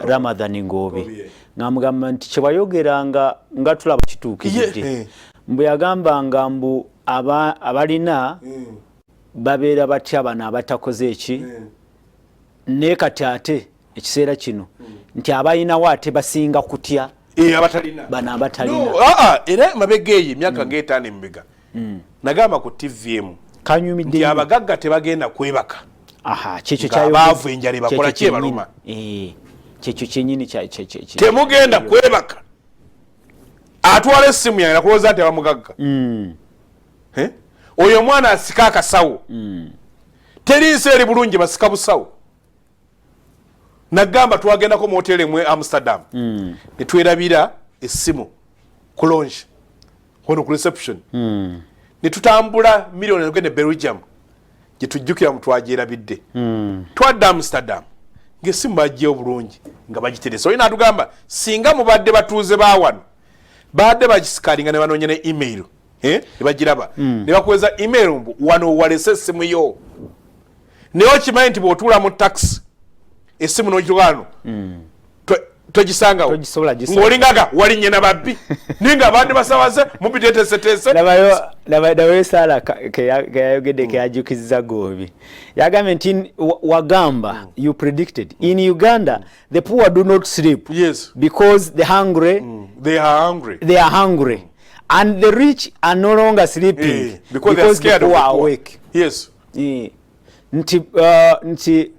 Ramadhan Ngobi ng'amugamba nti kye bayogeranga nga tulaba kituukiridde mbwe yagambanga mbu abalina babeera batya bano abatakoze eki ne kati ate ekiseera kino nti abalinawo ate basinga kutya bano abatalina
era mabegeeyi emyaka ng'etaano emabega nagamba ku TVM
kanyumidde
nti abagagga tebagenda kwebaka abaavu enjala bakola kyebaluma
kyekyo kyenyini
temugenda kwebaka atwala essimu yange nakulowooza nti abamugagga oyo omwana asika akasawo teri nsi eri bulungi basika busawo nagamba twagendako mu hoteli mwe Amsterdam netwerabira essimu ku lounge hono ku reception netutambula milioni ogende Belgium gye tujjukira mu twagyerabidde twadda Amsterdam ng'essimu baggyeyo bulungi nga bagiteresa oyo natugamba singa mubadde batuuze bawano badde bagisikalinga ne banoonya ne email ne bagiraba ne bakuweza email mbu wano walese essimu yo naye okimanyi nti bw'otuula mu taxi essimu n'ogirwano togisangawo ng'olingaga walinye na babbi ninga abadde basabaze mubiteeteeseteese
labayo Sara keyayogedde keyajjukizza Gobi yagambye nti wagamba you predicted in Uganda the poor do not sleep because the hungry
they are hungry
and the rich are no longer sleeping
because they are scared
the poor are awake nti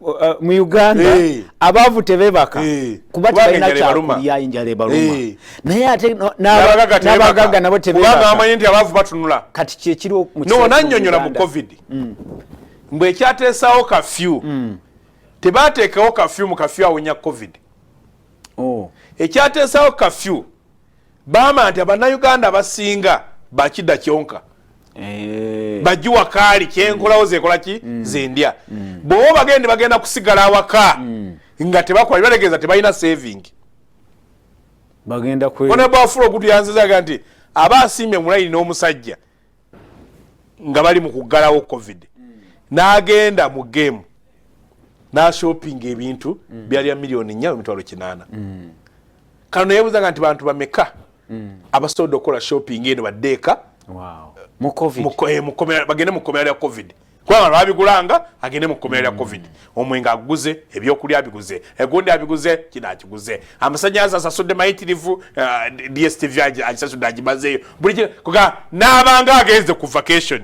mu Uganda abavu tebebaka kuba tebalina kyakulya enjala ebaluma naye ate n'abagagga nabo tebebaka
amanyi nti abavu batunula
kati kyekiri
nannyonnyola mu COVID mbwe ekyateesaawo kafyu tebaateekawo kafyu mu kafyu awonya COVID ekyateesaawo kafyu baama nti abannayuganda abasinga bakidda kyonka bajuwa kaali kyenkolawo zekola ki zendya bwo bagenda kusigala awaka nga tebakola balegeeza tebalina saving
bagenda
ona bafulo okutuyanzizaga nti abasiimye mulayini n'omusajja nga bali mu kuggalawo COVID n'agenda mu game n'ashopping ebintu byalya miliyoni 4.8 kano yeebuzaga nti bantu bameka abasobodde okukola shopping eno baddeeka
mu COVID
bagende mu kkomera lya COVID kubanga babigulanga agende mu kkomera lya COVID omwenga aguze ebyokulya abiguze egundi abiguze kino akiguze amasanyalaze asasudde mayitirivu DSTV agisasudde agimazeeyo buli kuga n'abanga agenze ku vacation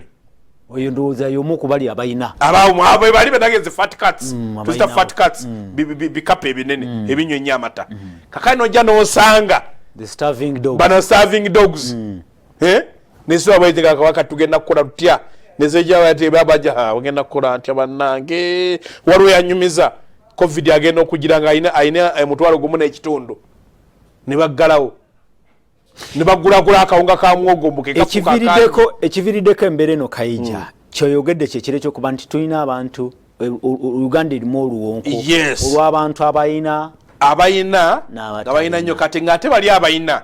oyo ndowooza y'omu ku bali abayina
abo bali benagenze fat cats tuzita fat cats bikapa ebinene ebinywa ennyo amata kakati nojja n'osanga bano starving dogs nesibwa bwetega kabaka tugenda kukola tutya nezejabatebabaja bagenda kukola ntya bannange waliwo yanyumiza COVID agenda okugira nga ayina 1.5 ne baggalawo ne bagulagula akawunga ka muwogo mbuke
ekiviriddeko embeera eno Kayija kyoyogedde kyekire kyokuba nti tulina abantu Uganda erimu oluwonko olw'abantu abayina nnyo kati ng'ate bali abayina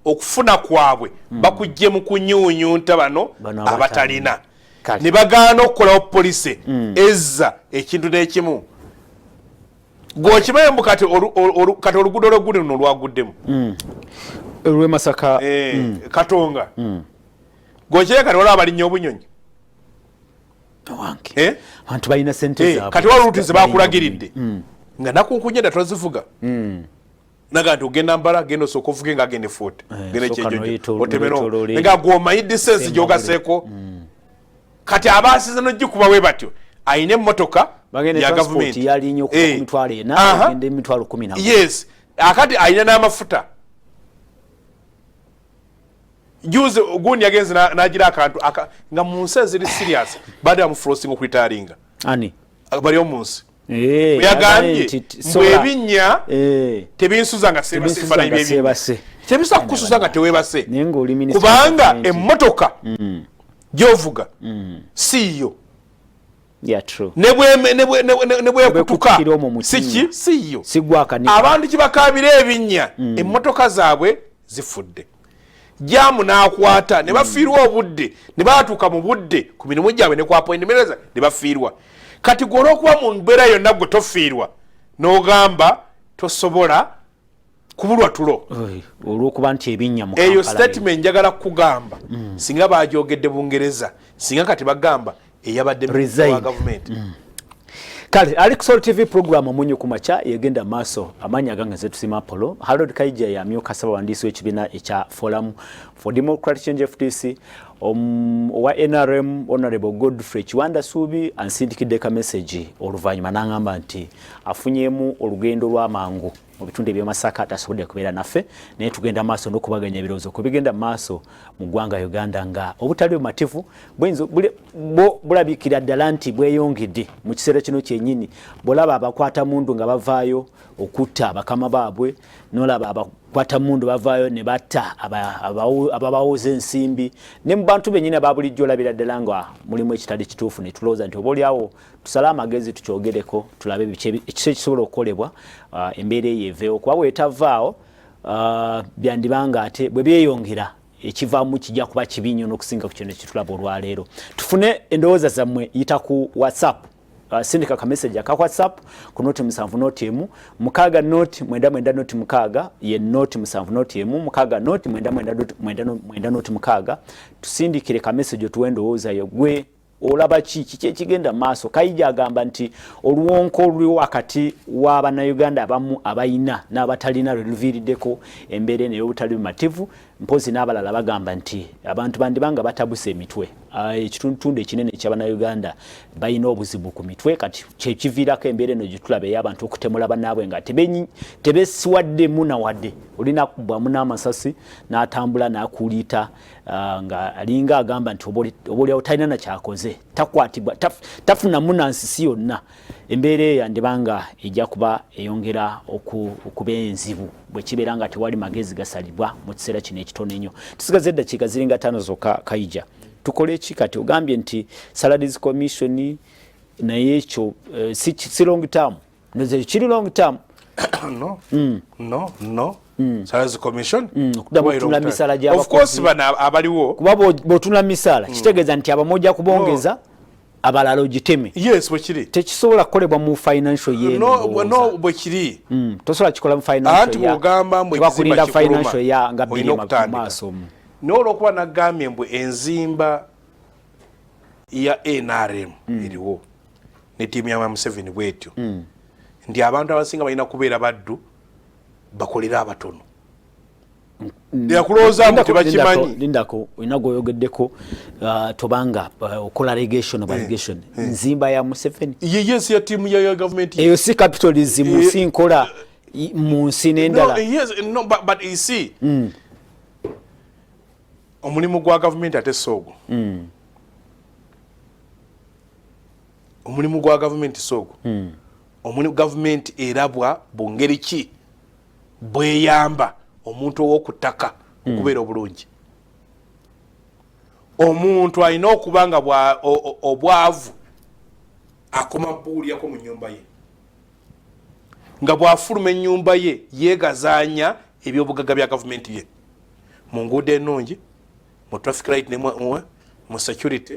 okufuna kwabwe bakujje mu kunyuunyunta bano abatalina ne bagaana okukolawo polisi ezza ekintu n'ekimu gwokimaye mbu kati oluguudo lw'eggulu luno lwaguddemu olw'e Masaka
Katonga gwokimaye kati waliwo abalinnya obunyonyi
abantu balina sente zaabwe
kati waliwo olutuzi bakulagiridde nga nakunkunyeda twazivuga naga nti ogenda mbala genda osooka ovuge nga agenda efuuti genda ekyenjonjo otemero nga gwomayidde sensi gyogaseeko kati abaasiza nogikuba we batyo ayina emmotoka ya gavumenti yes akati ayina n'amafuta juzi gundi yagenze nagira akantu nga mu nsi eziri serious baada yamufrosting okwitaalinga
ani
bali omunsi yagambye mbwebinnya tebinsuza nga sebasifana byebinnya tebisa kukusuza nga tewebase kubanga emmotoka gyovuga siiyo nebwekutuka siiyo abantu kibakabira ebinnya emmotoka zaabwe zifudde jamu n'akwata ne bafiirwa obudde ne batuuka mu budde ku mirimu gyabwe ne ku appointments ne bafiirwa kati gwe olw'okuba mu mbeera yonna gwe tofiirwa n'ogamba tosobola kubulwa tulo
olw'okuba nti ebinnya mu
eyo statement njagala kugamba singa bagyogedde Bungereza singa kati bagamba eyabadde wa gavumenti
kale ali Soul TV program Omunnyo Ku Makya yegenda maaso amanya gange zetusima Apollo Harold Kayija yamyuka Ssabawandiisi w'ekibiina ekya Forum for Democratic Change FDC owa NRM Honorable Godfrey Kiwanda Suubi ansindikidde ka message oluvannyuma n'angamba nti afunyeemu olugendo lw'amangu mu bitundu eby'Masaka atasobodde kubeera naffe naye tugenda maaso n'okubaganya ebirowoozo ku bigenda maaso mu ggwanga Uganda nga obutali bumativu bulabikira ddala nti bweyongedde mu kiseera kino kyennyini bw'olaba abakwata mundu nga bavaayo okutta bakama baabwe n'olaba abakwata mundu bavaayo ne batta ababawooza ensimbi ne mu bantu bennyini ababulijjo olabira ddala nga mulimu ekitali kituufu ne tulowooza nti obaolyawo tusale amagezi tukyogereko tulabe ekisa ekisobola okukolebwa embeera eyo eveewo kuba bwetavaawo byandibanga ate bwe byeyongera ekivaamu kijja kuba kibi nnyo n'okusinga ku kino kitulaba olwaleero tufune endowooza zammwe yita ku WhatsApp sindika ka message aka WhatsApp ku noti 7 noti emu mukaga noti 99 noti mukaga ye noti 7 noti emu mukaga noti 99 noti mukaga tusindikire ka message tuwendowooza yo gwe olaba kiki ekigenda maaso Kayija agamba nti oluwonko luli wakati w'Abannayuganda abamu abayina n'abatalina luviriddeko embeera eno y'obutali bumativu mpozi n'abalala bagamba nti abantu bandibanga batabuse emitwe ekitundu ekinene ky'Abannayuganda bayina obuzibu ku mitwe kati kyekiviirako embeera eno gitulaba ey'abantu okutemula bannaabwe nga tebesiwaddemu na wadde olina kubwamu n'amasasi n'atambula n'akuliita nga alinga agamba nti obaolyawo talina nakyakoze takwatibwa tafuna munansisi yonna embeera eyo yandibanga ejja kuba eyongera okuba enzibu bwe kibeera nga tewali magezi gasalibwa mu kiseera kino ekitono ennyo tusigaze eddakiika ziringa 5 zokka Kayija tukole ki kati ogambye nti Salaries Commission naye ekyo si long term nze kiri long term
no Salaries Commission
okudamutula misala gy'abakozi
of course bana abaliwo
kuba bw'otula misala kitegeeza nti abamojja kubongeza abalala ogiteme
yes bwekiri
tekisobola kukolebwa mu financial year
no bwekiri
tosobola kikola mu financial year
bw'ogamba mbwe
bakulinda financial year nga biri mu maaso
n'olwokuba nagambye mbwe enzimba ya NRM eriwo ne tiimu ya Museveni bwetyo nti abantu abasinga balina kubeera baddu bakolera abatono yakulooza mbu tebakimanyi
lindako olina gwoyogeddeko tobanga okola allegation of allegation nzimba ya Museveni
yes ya tiimu ya government
eyo si capitalism si nkola mu nsi n'endala
no but you see omulimu gwa government ate soogo omulimu gwa government soogo omulimu government erabwa bungeri ki bweyamba omuntu ow'okutaka okubeera obulungi. Omuntu alina okuba nga obwavu akoma buuliyako mu nnyumba ye, nga bw'afuluma ennyumba ye yeegazaanya ebyobugagga bya gavumenti ye, mu nguudo ennungi, mu traffic light mu security,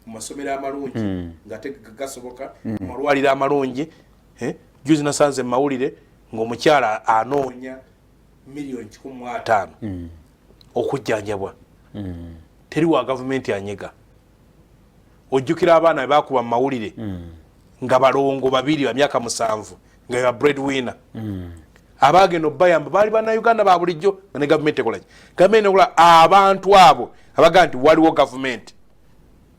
mu masomero amalungi ng'ate gasoboka, mu malwaliro amalungi. Juzi nasanze mu mawulire ng'omukyala anoonya $1,500,000 okujjanjabwa. Teri wa gavumenti anyega. Ojjukira abaana be baakuba mu mawulire nga balongo babiri ba myaka 7 nga ya breadwinner. Abagenda obbayamba baali bannauganda ba bulijjo ne gavumenti ekolaki. Gavumenti ekola abantu abo abaga nti waliwo gavumenti.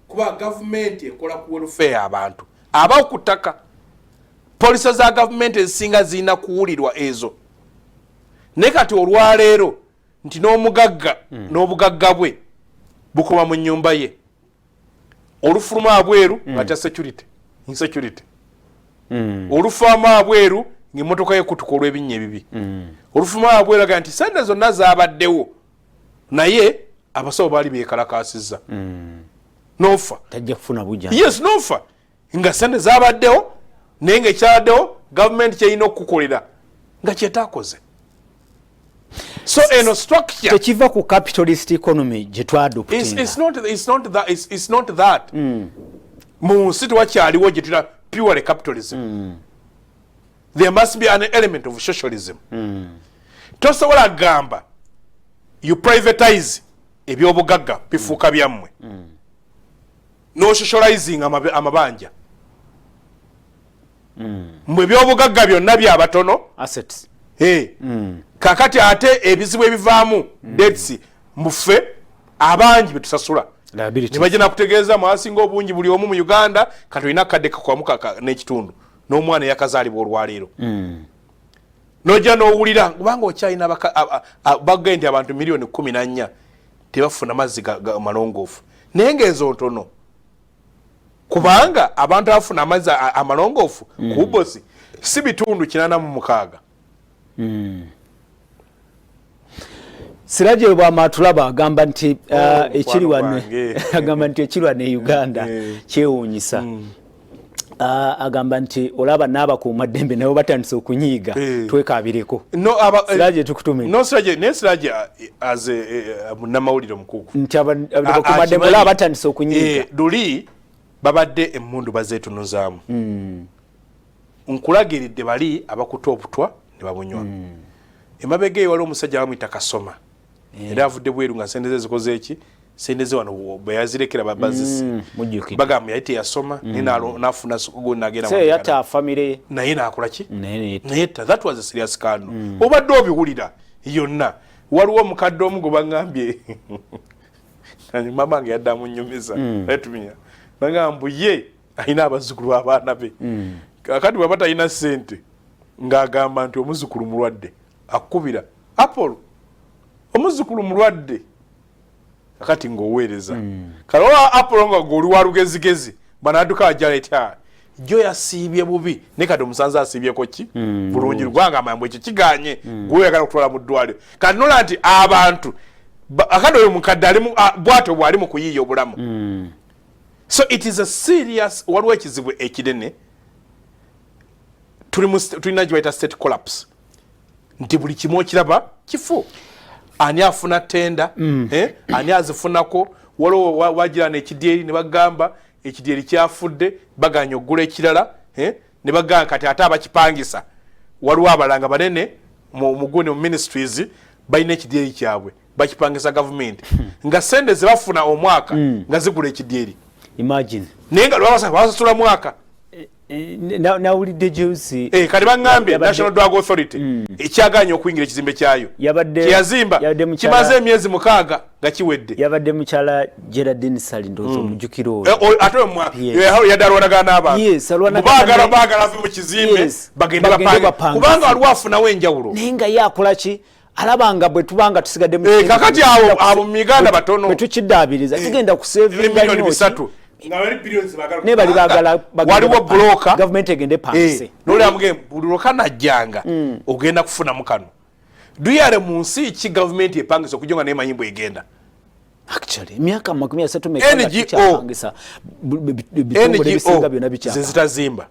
Kuba gavumenti ekola ku welfare abantu. Abawo ku ttaka. Polisi za gavumenti ezisinga zirina kuwulirwa ezo. Ne kati olwaleero nti n'omugagga n'obugagga bwe bukoma mu nnyumba ye. Olufuluma abweru nga security. Insecurity. Olufuluma abweru ng'emmotoka y'ekutuka olw'ebinnya ebibi. Olufuluma abweru aga nti sente zonna zaabaddewo naye abasawo baali beekalakaasizza. Nofa.
Tajja kufuna bujja.
Yes, nofa. Nga sente zaabaddewo naye ng'ekyabaddewo gavumenti kyerina okukukolera nga kyetaakoze. So eno structure
tekiva ku capitalist economy gye twadoptinga.
It's not that. Mu nsi tewakyaliwo gye tuna purely capitalism. There must be an element of socialism. Tosobola gamba you privatize ebyobugagga bifuuka byammwe. No socializing amabanja. Mwe byobugagga byonna byabatono
assets.
Kakati ate ebizibu ebivaamu debts muffe abangi betusasula. Ne bajja nakutegeeza mwasinga obungi buli omu mu Uganda kati olina akadde kakwamuka n'ekitundu n'omwana eyakazaalibwa olwaleero. Nojja n'owulira kubanga okyalina bagge nti abantu 14,000,000 tebafuna mazzi amalongoofu naye ng'ezo ntono kubanga abantu abafuna amazzi amalongoofu ku Bubosi si bitundu 86.
Siraje bw'amatulaba agamba nti ekiri wanne agamba nti ekiri wanne Uganda kyewuunyisa. Agamba nti olaba n'abakuuma ddembe nabo batandise okunyiiga twekaabireko. Siraje tukutume.
No Siraje, ne Siraje as munnamawulire omukugu.
Nti abakuuma ddembe olaba batandise okunyiiga.
Luli babadde emmundu bazeetunuzaamu. Nkulagiridde bali abakuta obutwa ne babunywa. Emabega eyo waliwo omusajja bamuyita Kasoma. Era avudde bweru nga sente ze zikoze eki sente ze wano bwe yazirekera babazisi bagamba yali teyasoma n'afuna sukugu n'agenda
se yata family
naye n'akola ki naye that was a serious scandal. Obadde obiwulira yonna waliwo omukadde omu gwe baŋŋambye mama nge yadda amunyumiza etumya nagamba ye alina abazzukulu abaana be kakati bw'aba talina ssente ng'agamba nti omuzzukulu mulwadde akubira Apollo omuzzukulu mulwadde kakati ng'oweereza kalowa Apollo nga goli wa lugezigezi banadduka ajala etya jo yasiibye bubi ne kati omusanza asiibyeko ki bulungi lwanga amayambo ekyo kiganye gweyagala okutwala mu ddwaliro kati nola nti abantu akati oyo mukadde ali bwato bwali mu kuyiiya obulamu. So it is a serious waliwo ekizibu ekinene tulina gye bayita state collapse nti buli kimu okiraba kifu ani afuna tenda ani azifunako waliwo wagira n'ekidyeri ne bagamba ekidyeri kyafudde baganya oggula ekirala ne bagamba kati ate abakipangisa waliwo abalanga banene muguni mu ministries balina ekidyeri kyabwe bakipangisa gavumenti nga sente ze bafuna omwaka nga zigula ekidyeri.
Imagine
naye nga lwabasasula mwaka
nawulidde juice
kati baŋŋambye National Drug Authority ekyaganya okuyingira ekizimbe kyayo kyeyazimba kimaze emyezi 6 nga kiwedde.
Yabadde mukyala Geraldine Salindozo omujjukiro
ate yadde alwanagana n'abantu baagala ave mu kizimbe bagende bapange kubanga waliwo afunawo enjawulo
naye nga ye akola ki alabanga bwe tubanga tusigadde mu
kakati abo mu Uganda batono
bwe tukiddaabiriza tugenda kusevinga
milioni 3
ne bali bagala
waliwo
government egende pangise
nole amuge buloka najjanga ogenda kufuna mukano duyale mu nsi ki government epangisa okujonga naye mayimbo egenda
actually miaka 30 mekanga kichapangisa bitongole bisinga byona bichapa
zitazimba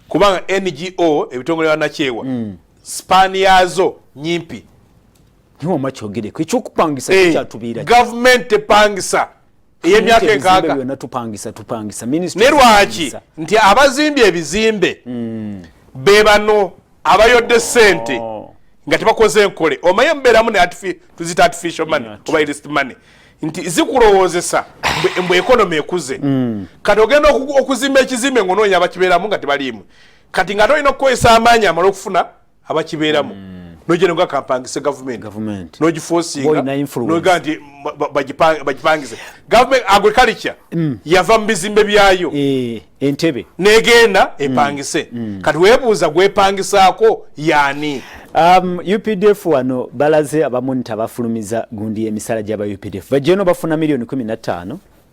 kubanga NGO ebitongole banakyewa span yazo nyimpi
niwo machogere kw'ekyokupangisa kikyatubira
government epangisa ey'emyaka enkaaga
byonna tupangisa
ne lwaki nti abazimbye ebizimbe be bano abayodde ssente nga tebakoze enkole omaye mbeeramu ne tuzita artificial money oba illicit money nti zikulowoozesa mbwe economy ekuze kati ogenda okuzimba ekizimbe ng'onoonya abakibeeramu nga tebaliimu kati nga tolina okukozesa amaanyi amala okufuna abakibeeramu nogenda nga kampangise government nogiforcinga noga nti bagipangise government agriculture yava mu bizimbe byayo
entebe
negenda epangise kati weebuuza gwepangisaako yaani
UPDF wano balaze abamu tabafulumiza gundi emisala gy'aba UPDF bajeno bafuna milioni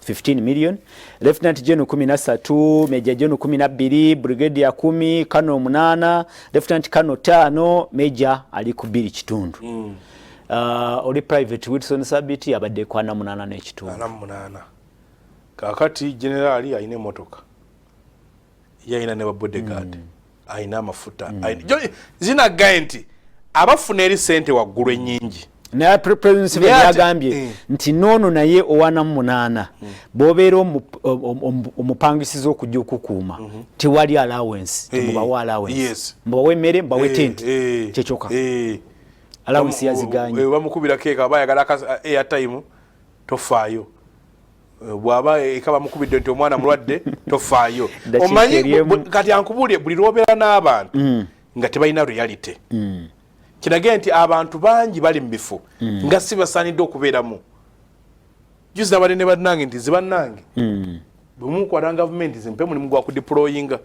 15 million, Lieutenant General 13, Major General 12, Brigadier 10, Kano 8, Lieutenant Kano 5, Major ali ku 2 kitundu. Oli Private Wilson Sabiti abadde kwa na 8 n'ekitundu.
8. Kakati General ayine motoka. Yayina ne bodyguard. Ayina amafuta. Zina gaenti abafuna eri sente waggulu ennyingi.
Na president yagambye nti nono naye owana 8 bobeera omupangisizo okujja okukuuma tewali allowance temubawa allowance mbawe mmere mbawe tent kyekyokka allowance yaziganye
bamukubira keeka abayagala airtime tofaayo bwaba ekaba mukubidde nti omwana mulwadde tofaayo omanyi kati ankubulye buli lwobeera n'abantu nga tebalina reality kinage nti abantu bangi bali mu bifo nga si basaanidde okubeeramu juzi abalene bannange nti zibannange bwemukwata gavumenti zimpe mulimu gwa kudeployinga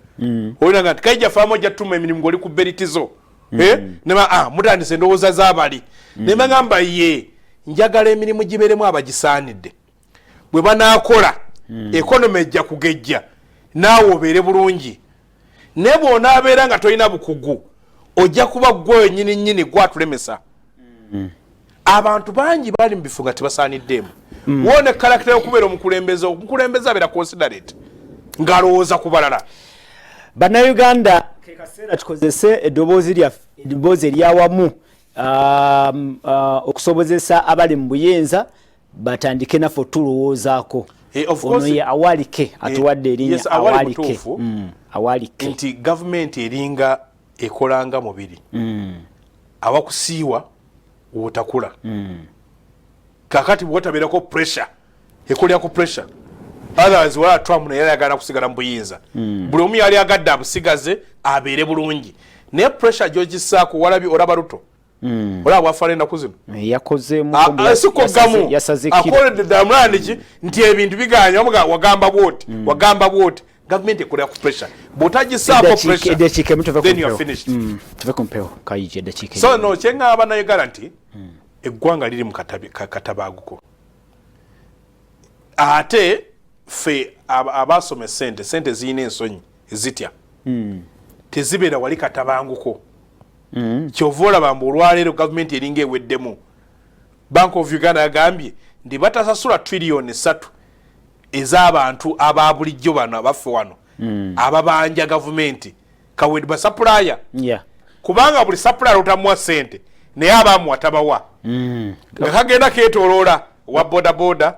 olina nti kaija faamu ojja tutuma emirimu ng'oli ku beritizo mutandise endowooza z'abali ne bagamba ye njagala emirimu gibeeremu abagisaanidde bwe banaakola ekonomi ejja kugejja naawe obeere bulungi ne bw'onaabeera nga tolina bukugu ojja kuba gwe nyini gwatulemesa abantu bangi bali mu bifo nga tebasaaniddemu wone karakita y'okubeera omukulembeze abeera considerate ng'alowooza ku balala
bannauganda ke kaseera tukozese eddoboozi eryawamu okusobozesa abali mu buyenza batandike naffe tulowoozaako ono ye awalike atuwadde erinnya awalike
nti gavumenti eringa ekolanga mubiri abakusiiwa wotakula kakati bwotabeerako pressure ekolyako pressure otherwise wala Trump naye yagala kusigala mu buyinza buli omu yali agadde abusigaze abeere bulungi naye pressure gy'ogissaako walabi olaba Ruto olaba bwafaala ennaku zino
yakozeemu
akoledde damulandi nti ebintu biganya wagamba bwoti gavumenti ekolera ku pressure bw'otagisaako pressure then you are finished so no kyeŋŋamba nayegala nti eggwanga liri mu katabaaguko ate ffe abaasoma sente ziyina ensonyi ezitya tezibeera wali katabanguko kyova olaba mbu olwaleero gavumenti eringa eweddemu Bank of Uganda yagambye ndi batasasula trillion 3 ez'abantu aba bulijjo bano abaffe wano ababanja gavumenti kawedi ba supplier kubanga buli supplier otamuwa sente naye abamuwa tabawa nga kagenda keetooloola wa bodaboda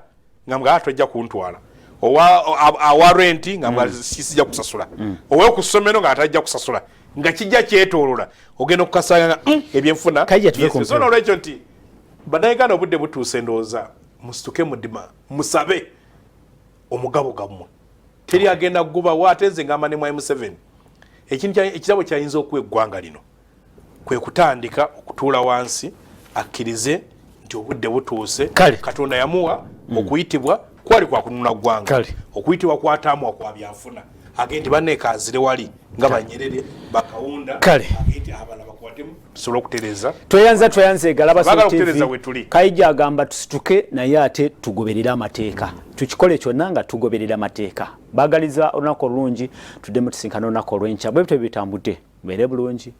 nga mga tojja kuntwala owa renti nga mga sijja kusasula owekusomero nga atajja kusasula nga kijja kyetoolola ogenda okukasanga nga ebyenfuna so nolwekyo nti bannayuganda obudde butuuse ndowooza musituke mudima musabe omugabo gammwe teri agenda kuguba waateze ngamba ne M7 ekitabo kyayinza okuwa eggwanga lino kwe kutandika okutuula wansi akkirize nti obudde butuuse Katonda yamuwa okuyitibwa kwali kwa kununa ggwanga okuyitibwa kwataamwa kwa byanfuna agenti banneekaazire wali nga Banyerere bakawunda agenti abala bakwatemu tusobola okutereeza
tweyanza egalaba TV Kaija agamba tusituke naye ate tugoberera amateeka tukikole kyonna nga tugoberera amateeka baagaliza olunaku olulungi tuddemu tusinkana olunaku olw'enkya bwe bitambudde beere bulungi.